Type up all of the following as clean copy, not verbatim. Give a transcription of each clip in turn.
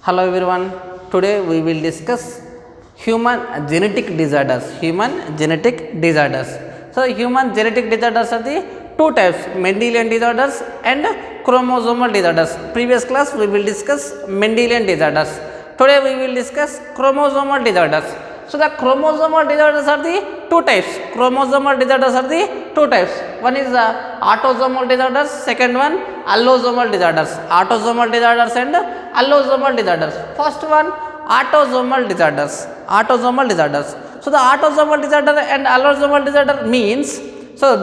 Hello everyone. Today we will discuss human genetic disorders. Human genetic disorders. So human genetic disorders are the two types: Mendelian disorders and chromosomal disorders. Previous class we will discuss Mendelian disorders. Today we will discuss chromosomal disorders. So the chromosomal disorders are the two types. Chromosomal disorders are the two types. One is the autosomal disorders. Second one allosomal disorders. Autosomal disorders and allosomal disorders. First one autosomal disorders. Autosomal disorders. So the autosomal disorder and allosomal disorder means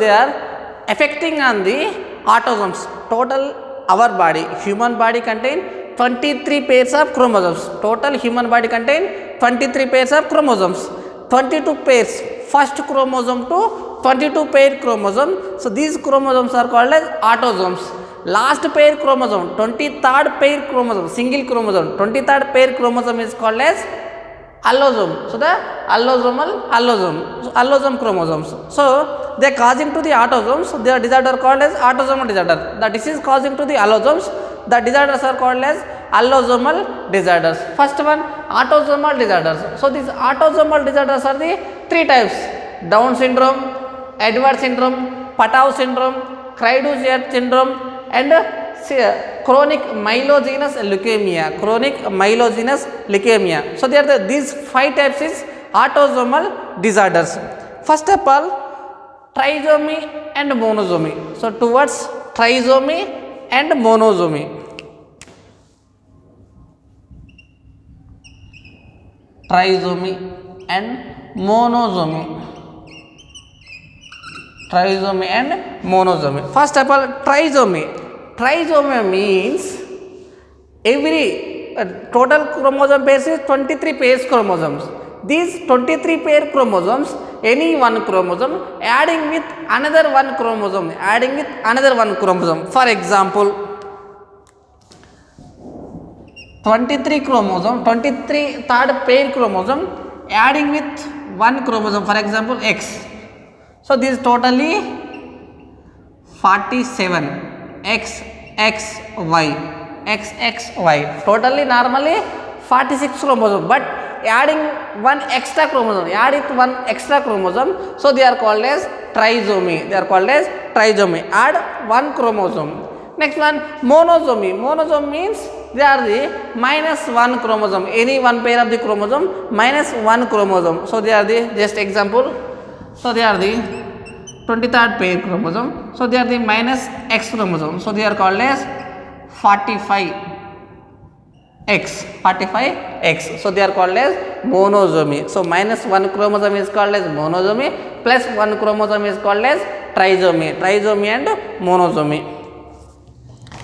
they are affecting on the autosomes. Total our body, human body contain 23 pairs of chromosomes. Total human body contain 23 pairs of chromosomes. 22 pairs first chromosome to 22 pair chromosome. So these chromosomes are called as autosomes. Last pair chromosome, 23rd pair chromosome, single chromosome, 23rd pair chromosome is called as allosome. So the allosome chromosomes. So they are causing to the autosomes. They are disorder called as autosomal disorder. The disease causing to the allosomes. The disorders are called as allosomal disorders. First one autosomal disorders. So these autosomal disorders are the three types: Down syndrome, Edwards syndrome, Patau syndrome, Cry-du-Chat syndrome, and chronic myelogenous leukemia. Chronic myelogenous leukemia. So these five types is autosomal disorders. First of all, trisomy and monosomy. So towards trisomy and monosomy. Trisomy and monosomy. Trisomy and monosomy. First of all, trisomy. Trisomy means every total chromosome pairs is 23 pairs chromosomes. These 23 pair chromosomes, any one chromosome adding with another one chromosome, For example, 23 chromosome, 23rd pair chromosome adding with one chromosome, for example X. So this is totally 47 XXY. Totally normally 46 chromosome, but adding one extra chromosome, so they are called as trisomy. Add one chromosome. Next one monosomy. Monosomy means they are the minus one chromosome, any one pair of the chromosome minus one chromosome. So they are the, just example, so they are the 23rd pair chromosome, so they are the minus X chromosome, so they are called as 45X. So they are called as monosomy. So minus one chromosome is called as monosomy, plus one chromosome is called as trisomy and monosomy.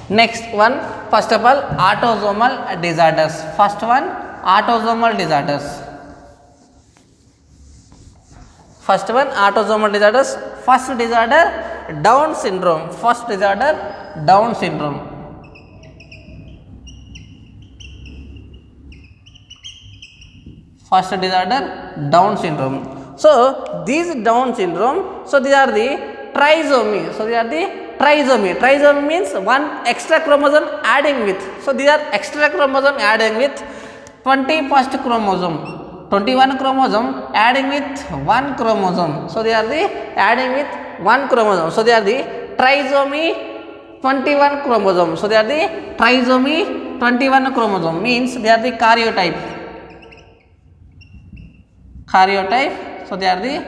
Next one, first of all, autosomal disorders. First one, autosomal disorders. First one, autosomal disorders. First disorder, Down syndrome. First disorder, Down syndrome. First disorder, Down syndrome. So these Down syndrome, so they are the trisomy. Trisomy means one extra chromosome adding with. So these are extra chromosome adding with 21st chromosome. 21 chromosome adding with one chromosome. So they are the adding with one chromosome. So they are the trisomy 21 chromosome. So they are the trisomy 21 chromosome means they are the karyotype. So they are the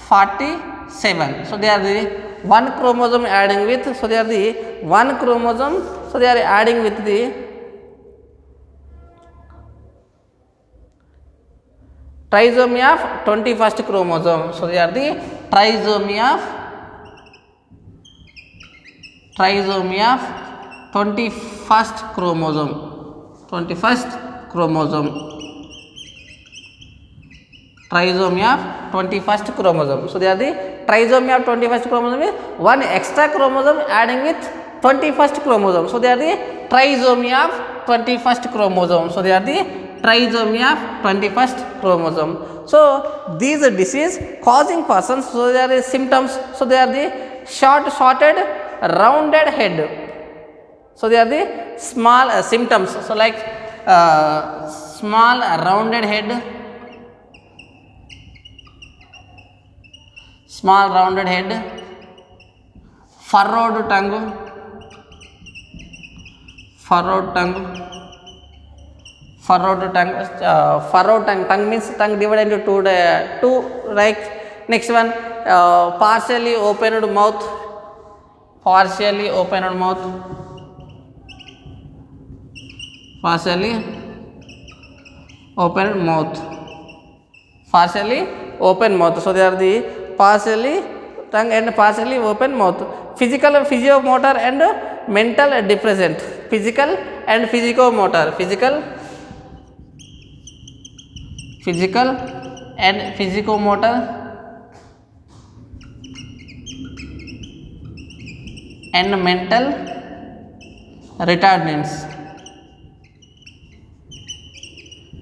47. So they are the one chromosome adding with. So they are the one chromosome. So they are adding with the trisomy of 21st chromosome. So they are the trisomy of 21st chromosome. Trisomy of 21st chromosome. So they are the trisomy of 21st chromosome is one extra chromosome adding with 21st chromosome. So they are the trisomy of 21st chromosome. So they are the trisomy of 21st chromosome. So these disease causing persons, so they are the symptoms. So they are the shorted rounded head. So they are the small symptoms. So like small rounded head, small rounded head, furrowed tongue, furrowed tongue, furrowed tongue, furrowed tongue, tongue means tongue divided into two, right? Next one, partially opened mouth, partially opened mouth, partially opened mouth, partially open mouth. So they are the partially tongue and partially open mouth. Physical, physiomotor and mental depression. Physical and physicomotor. Physical and physicomotor and mental retardedness.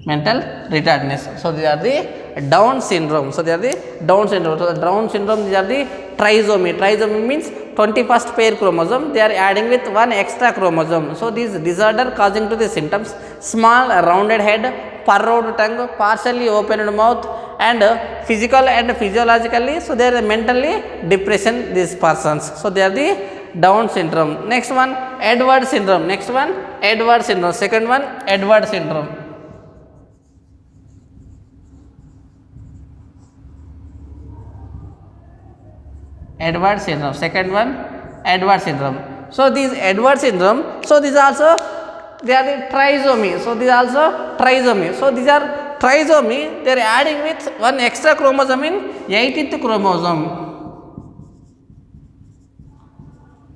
Mental retardedness. So these are the Down syndrome. So they are the Down syndrome. So the Down syndrome, these are the trisomy. Trisomy means 21st pair chromosome. They are adding with one extra chromosome. So this disorder causing to the symptoms: small rounded head, furrowed tongue, partially opened mouth, and physical and physiologically. So they are mentally depression, these persons. So they are the Down syndrome. Next one, Edward syndrome. Next one, Edward syndrome. Second one, Edward syndrome. Edward syndrome. Second one, Edward syndrome. So these Edward syndrome, so these also they are the trisomy. So these are also trisomy. So these are trisomy. They are adding with one extra chromosome in 18th chromosome.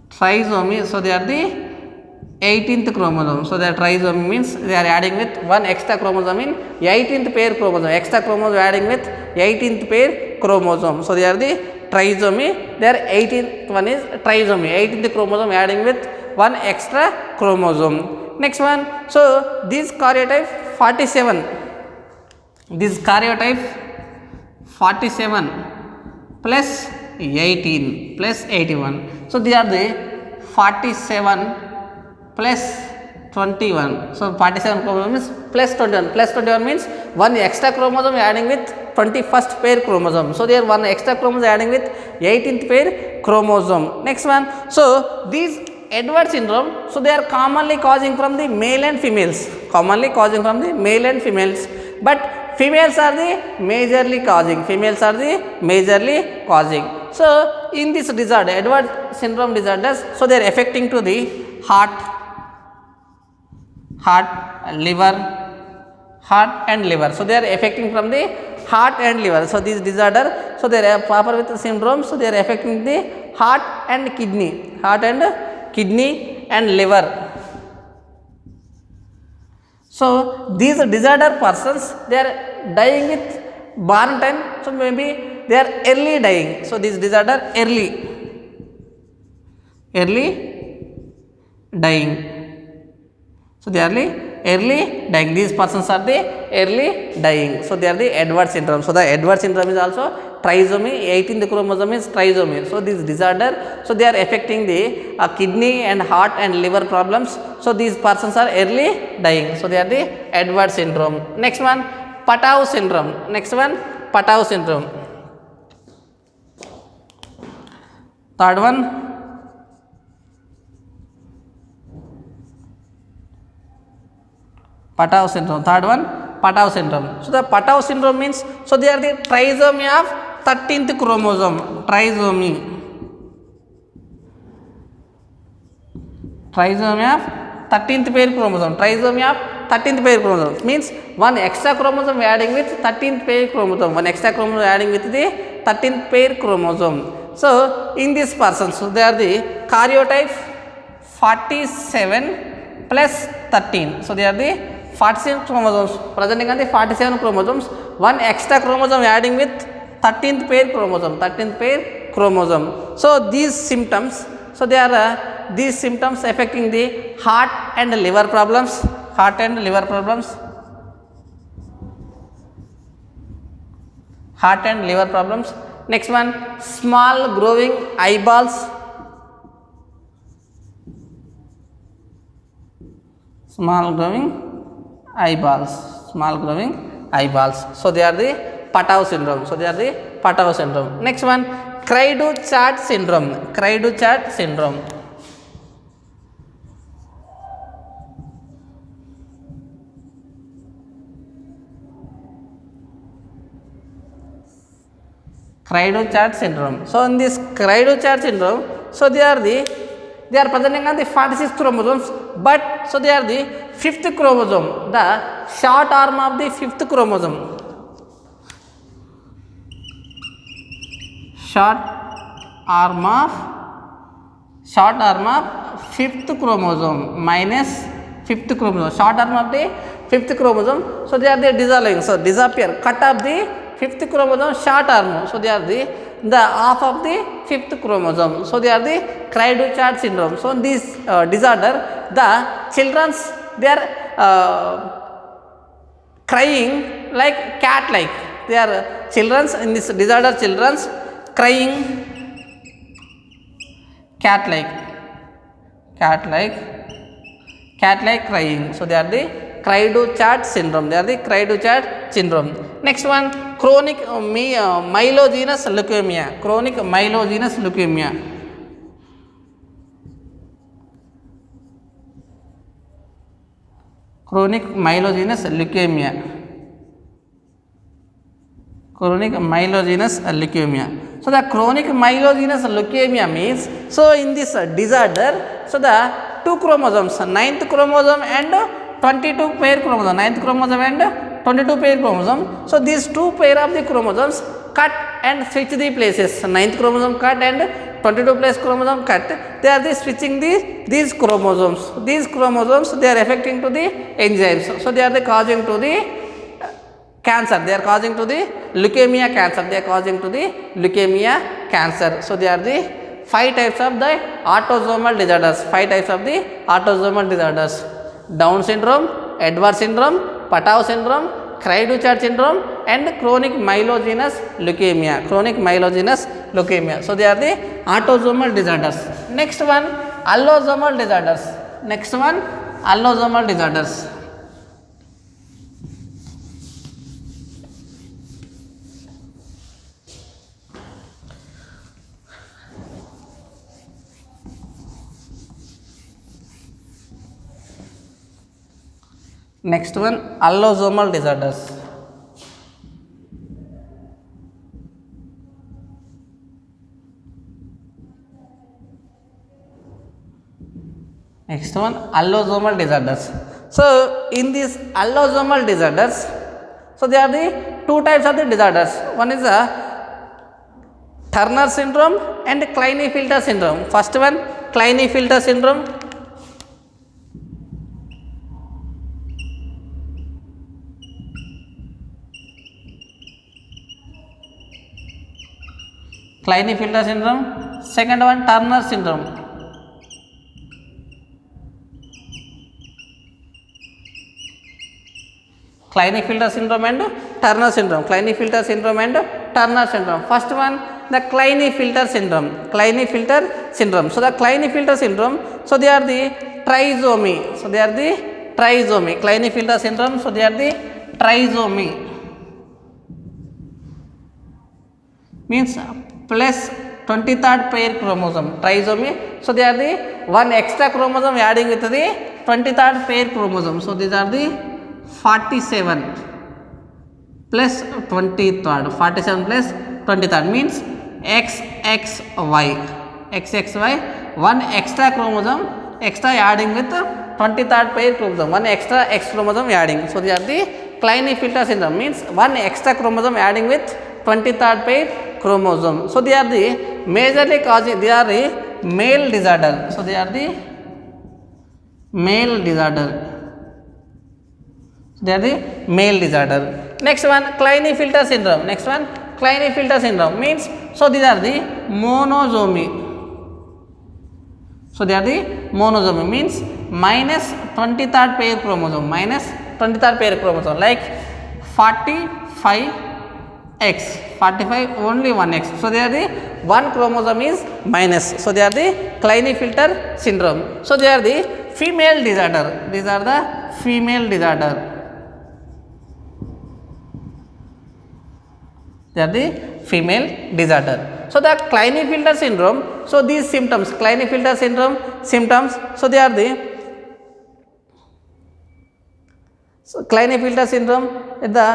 Trisomy. So they are the 18th chromosome. So their trisomy means they are adding with one extra chromosome in 18th pair chromosome. Extra chromosome adding with 18th pair chromosome. So they are the trisomy. Their 18th one is trisomy. 18th chromosome adding with one extra chromosome. Next one. So this karyotype 47. This karyotype 47 plus 18 plus 81. So these are the 47 plus 21. So 47 chromosome is plus 21. Plus 21 means one extra chromosome adding with 21st pair chromosome. So there one extra chromosome adding with 18th pair chromosome. Next one. So these Edward syndrome, so they are commonly causing from the male and females. Commonly causing from the male and females. But females are the majorly causing. Females are the majorly causing. So in this disorder, Edward syndrome disorders, so they are affecting to the heart, liver, heart and liver. So they are affecting from the heart and liver. So this disorder, so they are proper with the syndrome. So they are affecting the heart and kidney, and liver. So these disorder persons, they are dying with born time. So maybe they are early dying. So this disorder early dying. So they are early dying. These persons are the early dying. So they are the Edward syndrome. So the Edward syndrome is also trisomy. 18th chromosome is trisomy. So this disorder, so they are affecting the kidney and heart and liver problems. So these persons are early dying. So they are the Edward syndrome. Next one, Patau syndrome. Next one, Patau syndrome. Third one, Patau syndrome. Third one, Patau syndrome. So the Patau syndrome means, so they are the trisomy of 13th chromosome. Trisomy of 13th pair chromosome. Trisomy of 13th pair chromosome means one extra chromosome adding with 13th pair chromosome. One extra chromosome adding with the 13th pair chromosome. So in this person, so they are the karyotype 47 plus 13. So they are the 47 chromosomes, presenting on the 47 chromosomes, one extra chromosome adding with 13th pair chromosome. So these symptoms, so they are these symptoms affecting the heart and liver problems. Next one, small growing eyeballs. Small growing eyeballs, small growing eyeballs. So they are the Patau syndrome. So they are the Patau syndrome. Next one, Cray-Duchat syndrome. Cray-Duchat syndrome. Cray-Duchat syndrome. So in this Cray-Duchat syndrome, so they are presenting on the 46 chromosomes, but so they are the fifth chromosome, the short arm of the fifth chromosome. Short arm of fifth chromosome minus fifth chromosome. Short arm of the fifth chromosome. So they are the dissolving. So disappear. Cut off the fifth chromosome short arm. So they are the half of the fifth chromosome. So they are the Cray-Duchat syndrome. So in this disorder, the children's they are crying like cat like. They are children's in this disorder, children's crying cat like crying. So they are the Cray-Duchat syndrome. They are the Cray-Duchat syndrome. Next one, chronic myelogenous leukemia. Chronic myelogenous leukemia. Chronic myelogenous leukemia. Chronic myelogenous leukemia. So the chronic myelogenous leukemia means, so in this disorder, so the two chromosomes, 9th chromosome and 22 pair chromosome, 9th chromosome and 22 pair chromosome. So these two pair of the chromosomes cut and switch the places. 9th chromosome cut and 22 place chromosome cut. They are switching these chromosomes. These chromosomes, they are affecting to the enzymes. So they are causing to the cancer. They are causing to the leukemia cancer. They are causing to the leukemia cancer. So they are the 5 types of the autosomal disorders. 5 types of the autosomal disorders: Down syndrome, Edwards syndrome, Patau syndrome, Cray-Duchat syndrome, and chronic myelogenous leukemia. Chronic myelogenous leukemia. So they are the autosomal disorders. Next one, allosomal disorders. Next one, allosomal disorders. Next one, allosomal disorders. Next one, allosomal disorders. So in these allosomal disorders, so there are the 2 types of the disorders. One is a Turner syndrome and Klinefelter syndrome. First one, Klinefelter syndrome. Klinefelter syndrome. Second one, Turner syndrome. Klinefelter syndrome and Turner syndrome. Klinefelter syndrome and Turner syndrome. First one, the Klinefelter syndrome. Klinefelter syndrome. So the Klinefelter syndrome, so they are the trisomy. So they are the trisomy. Klinefelter syndrome, so they are the trisomy. Means plus 23rd pair chromosome. Trisomy. So they are the one extra chromosome adding with the 23rd pair chromosome. So these are the 47 plus 23rd. 47 plus 23rd means XXY. XXY. One extra chromosome extra adding with 23rd pair chromosome. One extra X chromosome adding. So they are the Klinefelter syndrome. Means one extra chromosome adding with 23rd pair chromosome. So they are the majorly causing, they are a male disorder. So they are the male disorder. They are the male disorder. Next one, Klinefelter syndrome. Next one, Klinefelter syndrome means, so these are the monosomy. So they are the monosomy means minus 23rd pair chromosome. Minus 23rd pair chromosome like 45X. 45 only 1X. So they are the one chromosome is minus. So they are the Klinefelter syndrome. So they are the female disorder. These are the female disorder. They are the female disorder. So the Klinefelter syndrome, so these symptoms, Klinefelter syndrome symptoms, so they are the Klinefelter syndrome, at the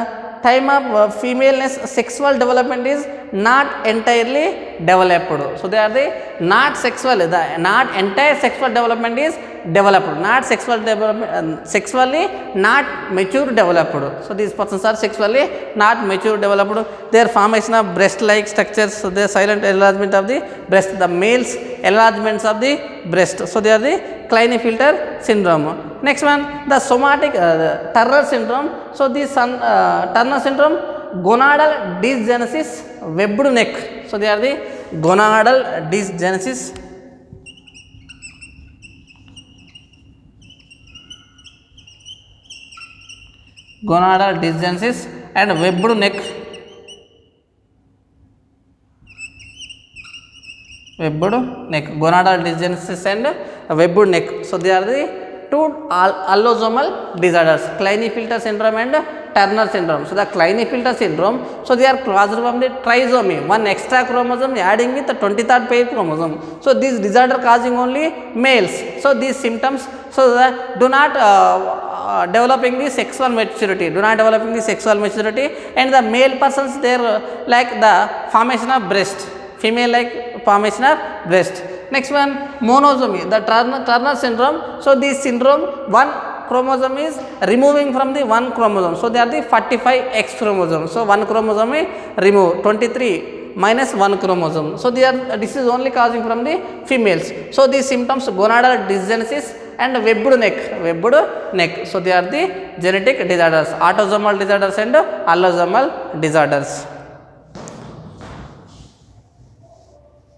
time of femaleness sexual development is not entirely developed. So they are the not sexual, the not entire sexual development is developed, not sexual development, sexually not mature developed. So these persons are sexually not mature developed. Their formation of breast like structures, so they are silent enlargement of the breast, the males enlargements of the breast. So they are the Klinefelter syndrome. Next one, the somatic Turner syndrome. So this Turner syndrome, gonadal dysgenesis, webbed neck. So they are the gonadal dysgenesis. Gonadal dysgenesis and webbed neck. Webbed neck, gonadal dysgenesis and webbed neck. So they are the two allosomal disorders, Klinefelter syndrome and Turner syndrome. So the Klinefelter syndrome, so they are caused from the trisomy, one extra chromosome adding with the 23rd pair chromosome. So this disorder causing only males. So these symptoms, so that do not developing the sexual maturity, and the male persons they are like the formation of breast, female like formation of breast. Next one, monosomy, the Turner syndrome. So this syndrome, one chromosome is removing from the one chromosome. So they are the 45X chromosome. So one chromosome is removed, 23 minus one chromosome. So this is only causing from the females. So these symptoms, gonadal dysgenesis and webbed neck. So they are the genetic disorders, autosomal disorders and allosomal disorders.